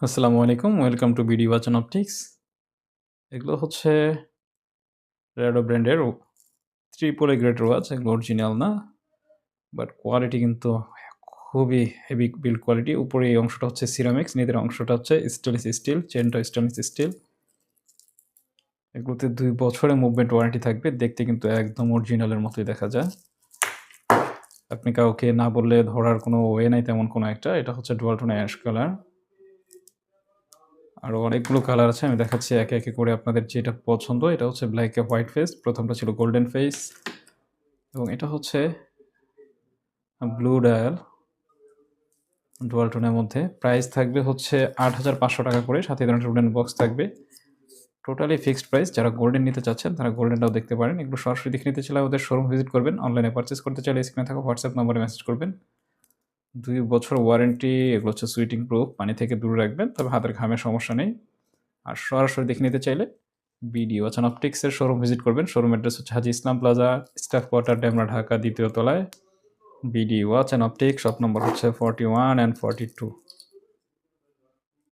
আসসালামু আলাইকুম। Welcome to BD watch and optics. এগুলো হচ্ছে রেডো ব্র্যান্ডের ট্রিপল এ গ্রেড ওয়াচ। এগুলো অরিজিনাল না। বাট কোয়ালিটি কিন্তু খুবই হেভি বিল্ড কোয়ালিটি। উপরে এই অংশটা হচ্ছে সিরামিক্স, নিচের অংশটা হচ্ছে স্টেনলেস স্টিল, চেনটা স্টেনলেস স্টিল। এগুলোতে ২ বছরের মুভমেন্ট ওয়ারেন্টি থাকবে। দেখতে কিন্তু একদম অরিজিনালের মতোই দেখা যায়। আপনি কাউকে না বললে ধরার কোনো ওয়ে নাই তেমন কোনো একটা। এটা হচ্ছে ডুয়াল টোন অ্যাশ কালার। আরও অনেকগুলো কালার আছে, আমি দেখাচ্ছি একে একে করে আপনাদের যেটা পছন্দ। এটা হচ্ছে ব্ল্যাকে হোয়াইট ফেস, প্রথমটা ছিল গোল্ডেন ফেস, এবং এটা হচ্ছে ব্লু ডায়াল ডুয়াল টোনের মধ্যে। প্রাইস থাকবে হচ্ছে ৮,৫০০ টাকা করে, সাথে ধরনের উডেন বক্স থাকবে। Totally fixed price. যারা গোল্ডেন নিতে চাচ্ছেন তারা গোল্ডেনটাও দেখতে পারেন। এগুলো সরাসরি দেখে নিতে চাইলে ওদের শোরুম ভিজিট করবেন। অনলাইনে পারচেস করতে চাইলে স্ক্রিনে থাকা হোয়াটসঅ্যাপ নম্বরে মেসেজ করবেন। ২ বছর ওয়ারেন্টি। এগুলো হচ্ছে সুইটিং প্রুফ, পানি থেকে দূরে রাখবেন, তবে হাতের ঘামে সমস্যা নেই। আর সরাসরি দেখে নিতে চাইলে বিডি ওয়াচ অ্যান্ড অপটিক্সের শোরুম ভিজিট করবেন। শোরুম অ্যাড্রেস হচ্ছে Haji Islam plaza, staff quarter, Demra, Dhaka, ২য় তলায়। BD watch and optics, shop number হচ্ছে 41 and 42।